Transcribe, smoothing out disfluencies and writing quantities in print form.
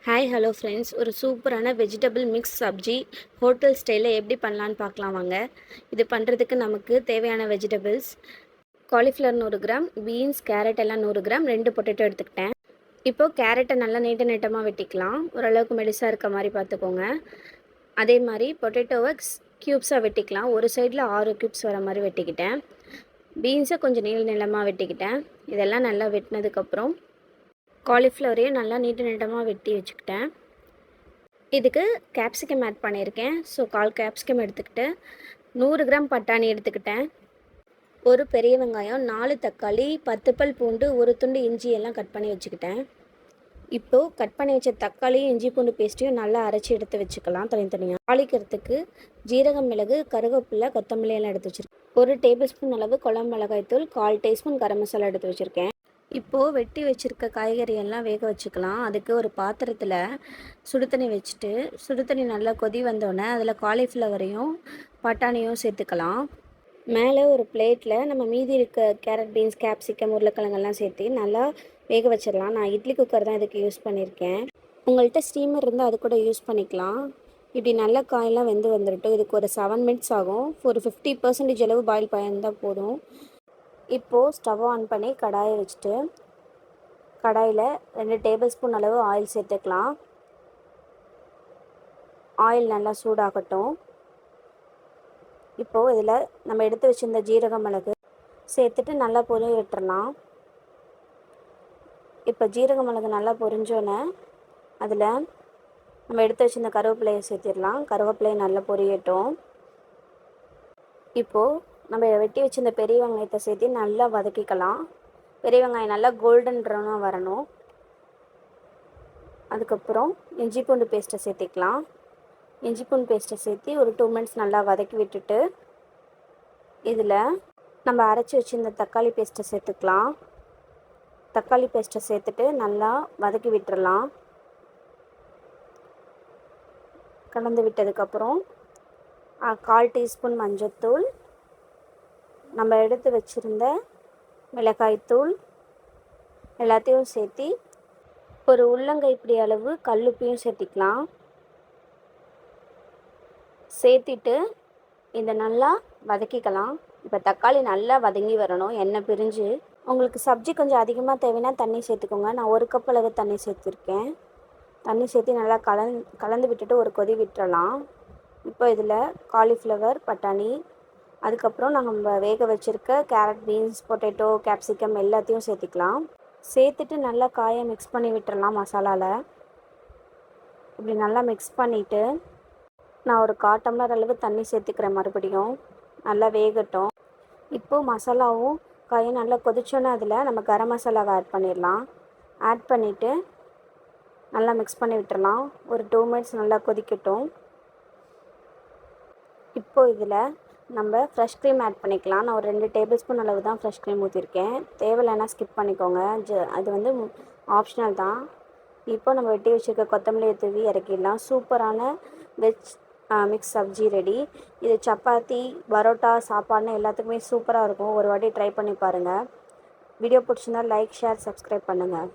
Hi hello friends, ஒரு சூப்பரான vegetable mix sabzi hotel ஸ்டைலில் எப்படி பண்ணலான்னு பார்க்கலாம் வாங்க. இது பண்ணுறதுக்கு நமக்கு தேவையான vegetables cauliflower 100 gram, beans carrot எல்லாம் 100 கிராம், 2 பொட்டேட்டோ எடுத்துக்கிட்டேன். இப்போது கேரட்டை நல்லா நீட்டமாக வெட்டிக்கலாம். ஓரளவுக்கு மெலிசாக இருக்க மாதிரி பார்த்துக்கோங்க. அதே மாதிரி பொட்டேட்டோவை க்யூப்ஸாக வெட்டிக்கலாம். ஒரு சைடில் 6 க்யூப்ஸ் வர மாதிரி வெட்டிக்கிட்டேன். பீன்ஸை கொஞ்சம் நீளமாக வெட்டிக்கிட்டேன். இதெல்லாம் நல்லா வெட்டினதுக்கப்புறம் காலிஃப்ளவரையும் நல்லா நீட்டமாக வெட்டி வச்சுக்கிட்டேன். இதுக்கு கேப்சிகம் ஆட் பண்ணியிருக்கேன். ஸோ 1/4 கேப்சிகம் எடுத்துக்கிட்டு 100 கிராம் பட்டாணி எடுத்துக்கிட்டேன். ஒரு பெரிய வெங்காயம், 4 தக்காளி, 10 பல் பூண்டு, ஒரு துண்டு இஞ்சி எல்லாம் கட் பண்ணி வச்சுக்கிட்டேன். இப்போது கட் பண்ணி வச்ச தக்காளியும் இஞ்சி பூண்டு பேஸ்ட்டையும் நல்லா அரைச்சி எடுத்து வச்சுக்கலாம் தனித்தனியாக. தாளிக்கிறதுக்கு ஜீரகம், மிளகு, கருவேப்பிலை, கொத்தமல்லி எல்லாம் எடுத்து வச்சுருக்கேன். 1 டேபிள் ஸ்பூன் அளவு குழம்பு மிளகாய்த்தூள், 1/4 டீஸ்பூன் கரம் மசாலா எடுத்து வச்சுருக்கேன். இப்போது வெட்டி வச்சுருக்க காய்கறி எல்லாம் வேக வச்சுக்கலாம். அதுக்கு ஒரு பாத்திரத்தில் சுடு தண்ணி வச்சுட்டு, சுடு தண்ணி நல்லா கொதி வந்தோடனே அதில் காலிஃப்ளவரையும் பட்டாணியும் சேர்த்துக்கலாம். மேலே ஒரு பிளேட்டில் நம்ம மீதி இருக்க கேரட், பீன்ஸ், கேப்சிகம், உருளைக்கிழங்கெல்லாம் சேர்த்து நல்லா வேக வச்சிடலாம். நான் இட்லி குக்கர் தான் இதுக்கு யூஸ் பண்ணியிருக்கேன். உங்கள்கிட்ட ஸ்டீமர் இருந்தால் அது கூட யூஸ் பண்ணிக்கலாம். இப்படி நல்ல காயெல்லாம் வெந்து வந்துடட்டும். இதுக்கு ஒரு 7 மினிட்ஸ் ஆகும். ஒரு 50% அளவு பாயில் பண்ணியிருந்தால் போதும். இப்போது ஸ்டவ் ஆன் பண்ணி கடாயை வச்சுட்டு கடாயில் 2 டேபிள் ஸ்பூன் அளவு ஆயில் சேர்த்துக்கலாம். ஆயில் நல்லா சூடாகட்டும். இப்போது இதில் நம்ம எடுத்து வச்சுருந்த ஜீரகம், மிளகு சேர்த்துட்டு நல்லா பொரிய விட்டுறலாம். இப்போ ஜீரக மிளகு நல்லா பொரிஞ்சோன்னே அதில் நம்ம எடுத்து வச்சுருந்த கருவேப்பிலையை சேர்த்திடலாம். கருவேப்பிலையை நல்லா பொரியட்டும். இப்போது நம்ம வெட்டி வச்சுருந்த பெரிய வெங்காயத்தை சேர்த்து நல்லா வதக்கிக்கலாம். பெரிய வெங்காயம் நல்லா கோல்டன் ப்ரௌனாக வரணும். அதுக்கப்புறம் இஞ்சி பூண்டு பேஸ்ட்டை சேர்த்திக்கலாம். இஞ்சி பூண்டு பேஸ்ட்டை சேர்த்து ஒரு 2 மினிட்ஸ் நல்லா வதக்கி விட்டுட்டு இதில் நம்ம அரைச்சி வச்சுருந்த தக்காளி பேஸ்ட்டை சேர்த்துக்கலாம். தக்காளி பேஸ்ட்டை சேர்த்துட்டு நல்லா வதக்கி விட்டுறலாம். கலந்து விட்டதுக்கப்புறம் 1/4 டீஸ்பூன் மஞ்சள்தூள், நம்ம எடுத்து வச்சுருந்த மிளகாய்த்தூள் எல்லாத்தையும் சேர்த்து ஒரு உள்ளங்கைப்பிடி அளவு கல்லுப்பையும் சேர்த்திக்கலாம். சேர்த்திட்டு இதை நல்லா வதக்கிக்கலாம். இப்போ தக்காளி நல்லா வதங்கி வரணும், எண்ணெய் பிரிஞ்சு. உங்களுக்கு சப்ஜி கொஞ்சம் அதிகமாக தேவைன்னா தண்ணி சேர்த்துக்கோங்க. நான் 1 கப் அளவு தண்ணி சேர்த்துருக்கேன். தண்ணி சேர்த்து நல்லா கலந்து விட்டுட்டு ஒரு கொதி விட்டுறலாம். இப்போ இதில் காலிஃப்ளவர், பட்டாணி, அதுக்கப்புறம் நம்ம வேக வச்சுருக்க கேரட், பீன்ஸ், பொட்டேட்டோ, கேப்சிகம் எல்லாத்தையும் சேர்த்திக்கலாம். சேர்த்துட்டு நல்லா காயை மிக்ஸ் பண்ணி விட்டுறலாம் மசாலாவில். இப்படி நல்லா மிக்ஸ் பண்ணிவிட்டு நான் ஒரு 1/4 டம்ளர் அளவு தண்ணி சேர்த்துக்கிறேன். மறுபடியும் நல்லா வேகட்டும். இப்போது மசாலாவும் காயும் நல்லா கொதிச்சோன்னே அதில் நம்ம கரம் மசாலாவை ஆட் பண்ணிடலாம். ஆட் பண்ணிவிட்டு நல்லா மிக்ஸ் பண்ணி விட்டுறலாம். ஒரு 2 மினிட்ஸ் நல்லா கொதிக்கட்டும். இப்போது இதில் நம்ம ஃப்ரெஷ் க்ரீம் ஆட் பண்ணிக்கலாம். நான் ஒரு 2 டேபிள் ஸ்பூன் அளவு தான் ஃப்ரெஷ் க்ரீம் ஊற்றிருக்கேன். தேவையில்லைன்னா ஸ்கிப் பண்ணிக்கோங்க. அது வந்து ஆப்ஷனல் தான். இப்போ நம்ம வெட்டி வச்சுருக்க கொத்தமல்லியை தூவி இறக்கிடலாம். சூப்பரான வெஜ் மிக்ஸ் சப்ஜி ரெடி. இது சப்பாத்தி, பரோட்டா, சாப்பாடுன்னு எல்லாத்துக்குமே சூப்பராக இருக்கும். ஒரு வாட்டி ட்ரை பண்ணி பாருங்கள். வீடியோ பிடிச்சிருந்தால் லைக், ஷேர், சப்ஸ்கிரைப் பண்ணுங்கள்.